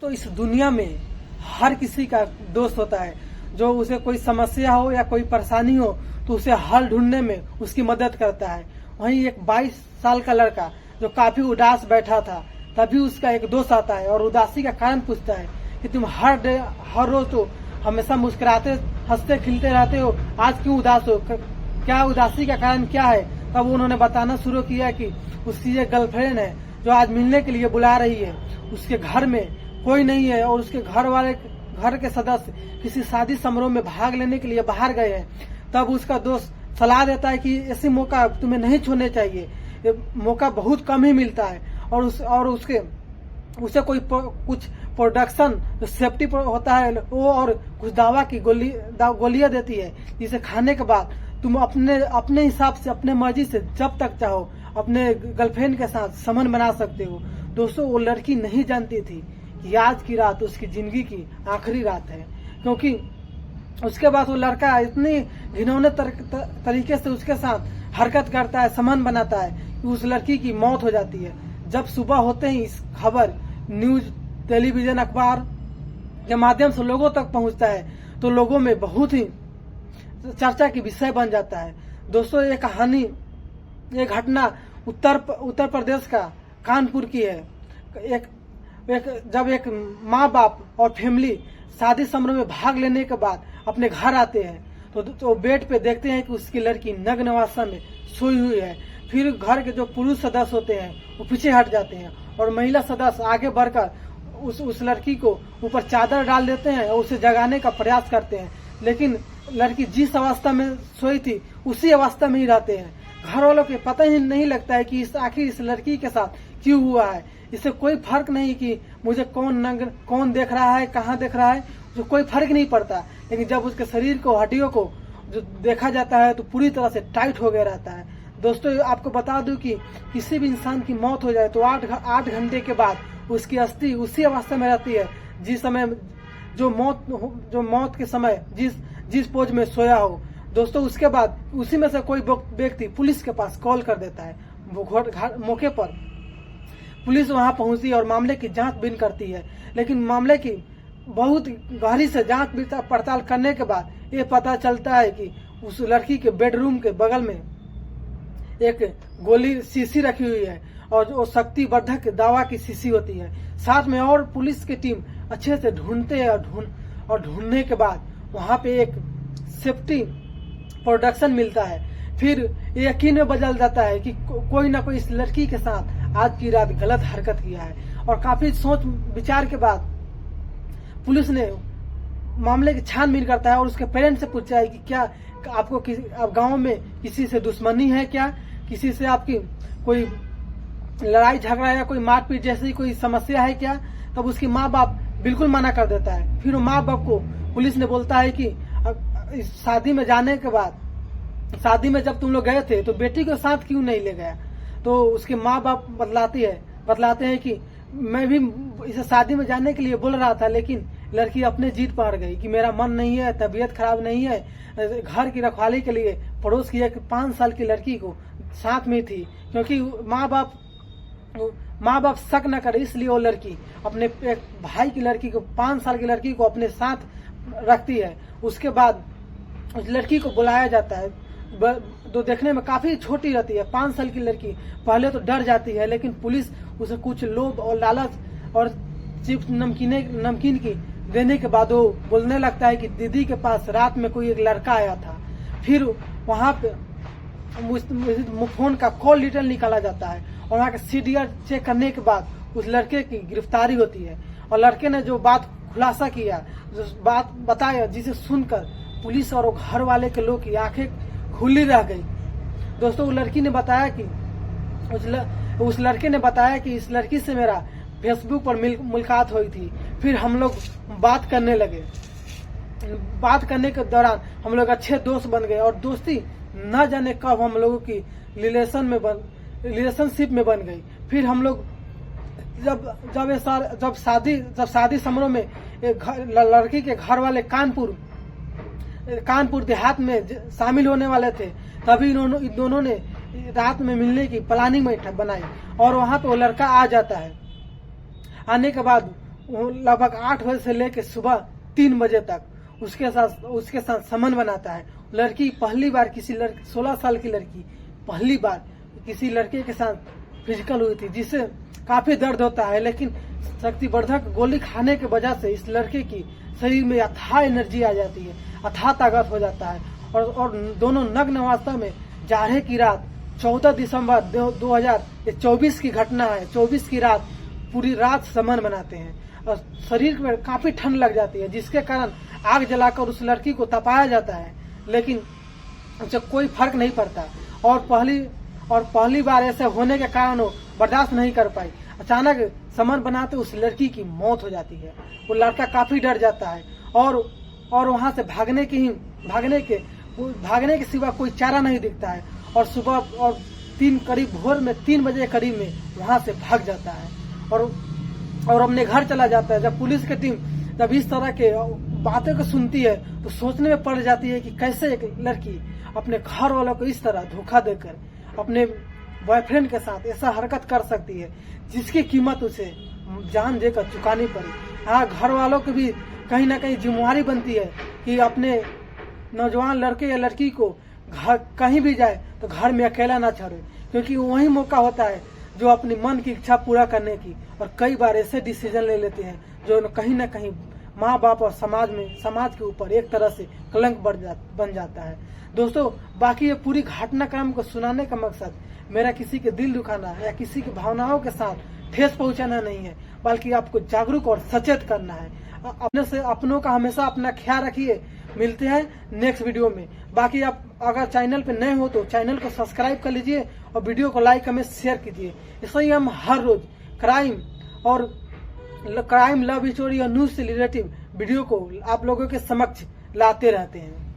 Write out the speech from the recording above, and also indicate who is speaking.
Speaker 1: तो इस दुनिया में हर किसी का दोस्त होता है। जो उसे कोई समस्या हो या कोई परेशानी हो तो उसे हल ढूंढने में उसकी मदद करता है। वहीं एक 22 साल का लड़का जो काफी उदास बैठा था, तभी उसका एक दोस्त आता है और उदासी का कारण पूछता है कि तुम हर रोज तो हमेशा मुस्कुराते हंसते खिलते रहते हो, आज क्यों उदास हो, क्या उदासी का कारण क्या है। तब उन्होंने बताना शुरू किया कि उसकी एक गर्लफ्रेंड है जो आज मिलने के लिए बुला रही है। उसके घर में कोई नहीं है और उसके घर के सदस्य किसी शादी समारोह में भाग लेने के लिए बाहर गए हैं। तब उसका दोस्त सलाह देता है कि ऐसे मौका तुम्हें नहीं छोड़ने चाहिए, ये मौका बहुत कम ही मिलता है। और उसे कोई कुछ प्रोडक्शन जो सेफ्टी होता है वो और कुछ दवा की गोलियां देती है, जिसे खाने के बाद तुम अपने हिसाब से अपने मर्जी से जब तक चाहो अपने गर्लफ्रेंड के साथ संबंध बना सकते हो। दोस्तों, वो लड़की नहीं जानती थी कि आज की रात उसकी जिंदगी की आखिरी रात है, क्योंकि उसके बाद वो लड़का इतनी घिनौने तरीके से उसके साथ हरकत करता है, संबंध बनाता है कि उस लड़की की मौत हो जाती है। जब सुबह होते ही इस खबर न्यूज, टेलीविजन, अखबार के माध्यम से लोगों तक पहुंचता है तो लोगों में बहुत ही चर्चा की विषय बन जाता है। दोस्तों, ये कहानी, ये घटना उत्तर प्रदेश का कानपुर की है। जब एक माँ बाप और फैमिली शादी समारोह में भाग लेने के बाद अपने घर आते हैं तो बेड पे देखते हैं कि उसकी लड़की नग्न अवस्था में सोई हुई है। फिर घर के जो पुरुष सदस्य होते हैं वो पीछे हट जाते हैं और महिला सदस्य आगे बढ़कर उस लड़की को ऊपर चादर डाल देते हैं और उसे जगाने का प्रयास करते हैं, लेकिन लड़की जिस अवस्था में सोई थी उसी अवस्था में ही रहते हैं। घर वालों को पता ही नहीं लगता है कि आखिर इस लड़की के साथ क्यों हुआ है। इससे कोई फर्क नहीं कि मुझे कौन देख रहा है, कहाँ देख रहा है, जो कोई फर्क नहीं पड़ता। लेकिन जब उसके शरीर को, हड्डियों को जो देखा जाता है तो पूरी तरह से टाइट हो गया रहता है। दोस्तों, आपको बता दूं कि किसी भी इंसान की मौत हो जाए तो 8 घंटे के बाद उसकी अस्थि उसी अवस्था में रहती है जिस समय जो मौत के समय जिस पोज में सोया हो। दोस्तों, उसके बाद उसी में से कोई व्यक्ति पुलिस के पास कॉल कर देता है। मौके पर पुलिस वहां पहुंचती है और मामले की जांचबीन करती है, लेकिन मामले की बहुत गहरी से जांच पड़ताल करने के बाद ये पता चलता है कि उस लड़की के बेडरूम के बगल में एक गोली शीशी रखी हुई है और जो शक्तिवर्धक दवा की शीशी होती है। साथ में और पुलिस की टीम अच्छे से ढूंढते हैं और ढूंढने के बाद वहां पे एक सेफ्टी प्रोडक्शन मिलता है। फिर यकीन में बदल जाता है कि कोई ना कोई इस लड़की के साथ आज की रात गलत हरकत किया है। और काफी सोच विचार के बाद पुलिस ने मामले की छानबीन करता है और उसके पेरेंट्स से पूछता है कि क्या आपको आप गांव में किसी से दुश्मनी है, क्या किसी से आपकी कोई लड़ाई झगड़ा या कोई मारपीट जैसी कोई समस्या है क्या। तब उसकी माँ बाप बिल्कुल मना कर देता है। फिर वो माँ बाप को पुलिस ने बोलता है कि इस शादी में जाने के बाद, शादी में जब तुम लोग गए थे तो बेटी के साथ क्यों नहीं ले गया। तो उसके माँ बाप बतलाते हैं कि मैं भी इसे शादी में जाने के लिए बोल रहा था, लेकिन लड़की अपने जीत पर गई कि मेरा मन नहीं है, तबीयत खराब नहीं है। घर की रखवाली के लिए पड़ोस की एक 5 साल की लड़की को साथ में थी, क्योंकि माँ बाप शक न करे इसलिए वो लड़की अपने एक भाई की लड़की को, 5 साल की लड़की को अपने साथ रखती है। उसके बाद उस लड़की को बुलाया जाता है, जो देखने में काफी छोटी रहती है, 5 साल की लड़की। पहले तो डर जाती है, लेकिन पुलिस उसे कुछ लोभ और लालच और चिप्स नमकीन की देने के बाद वो बोलने लगता है कि दीदी के पास रात में कोई एक लड़का आया था। फिर वहां पे फोन का कॉल डिटेल निकाला जाता है और वहाँ के सीडीआर चेक करने के बाद उस लड़के की गिरफ्तारी होती है। और लड़के ने जो बात खुलासा किया, जो बात बताया, जिसे सुनकर पुलिस और घर वाले के लोग की आंखें खुली रह गई। दोस्तों, उस लड़के ने बताया कि इस लड़की से मेरा फेसबुक पर मुलाकात हुई थी। फिर हम लोग बात करने लगे। बात करने के दौरान हम लोग अच्छे दोस्त बन गए और दोस्ती न जाने कब हम लोगों की रिलेशनशिप में बन गई। फिर हम लोग जब शादी समारोह में लड़की के घर वाले कानपुर देहात में शामिल होने वाले थे, तभी इन दोनों ने रात में मिलने की प्लानिंग बनाई और वहां पे वो लड़का आ जाता है। आने के बाद लगभग 8 बजे से लेकर सुबह 3 बजे तक उसके साथ संबंध बनाता है। लड़की पहली बार किसी लड़की 16 साल की लड़की पहली बार किसी लड़के के साथ फिजिकल हुई थी, जिससे काफी दर्द होता है। लेकिन शक्तिवर्धक गोली खाने की वजह से इस लड़के की शरीर में अथाह एनर्जी आ जाती है, अथाह ताकत हो जाता है और दोनों नग्न अवस्था में जाड़े की रात 14 दिसंबर 2024 की घटना है। 24 की रात पूरी रात संबंध बनाते हैं और शरीर में काफी ठंड लग जाती है, जिसके कारण आग जलाकर उस लड़की को तपाया जाता है, लेकिन उसे कोई फर्क नहीं पड़ता। और पहली बार ऐसे होने के कारण वो बर्दाश्त नहीं कर पाई। अचानक संबंध बनाते उस लड़की की मौत हो जाती है। वो लड़का काफी डर जाता है और वहां से भागने के सिवा कोई चारा नहीं दिखता है और सुबह और भोर में 3 बजे करीब में वहां से भाग जाता है और अपने घर चला जाता है। जब पुलिस की टीम जब इस तरह के बातों को सुनती है तो सोचने में पड़ जाती है कि कैसे एक लड़की अपने घर वालों को इस तरह धोखा देकर अपने बॉयफ्रेंड के साथ ऐसा हरकत कर सकती है, जिसकी कीमत उसे जान देकर चुकानी पड़ी। हाँ, घर वालों की भी कहीं ना कहीं जिम्मेवारी बनती है कि अपने नौजवान लड़के या लड़की को घर कहीं भी जाए तो घर में अकेला ना छोड़े, क्योंकि वही मौका होता है जो अपनी मन की इच्छा पूरा करने की। और कई बार ऐसे डिसीजन ले लेते हैं जो कहीं ना कहीं माँ बाप और समाज के ऊपर एक तरह से कलंक बन जाता है। दोस्तों, बाकी ये पूरी घटनाक्रम को सुनाने का मकसद मेरा किसी के दिल दुखाना या किसी की भावनाओं के साथ ठेस पहुंचाना नहीं है, बल्कि आपको जागरूक और सचेत करना है। अपनों का हमेशा अपना ख्याल रखिए। मिलते हैं नेक्स्ट वीडियो में। बाकी आप अगर चैनल पे नए हो तो चैनल को सब्सक्राइब कर लीजिए और वीडियो को लाइक कमेंट शेयर कीजिए। इससे ही हम हर रोज क्राइम लव स्टोरी और न्यूज से रिलेटिव वीडियो को आप लोगों के समक्ष लाते रहते हैं।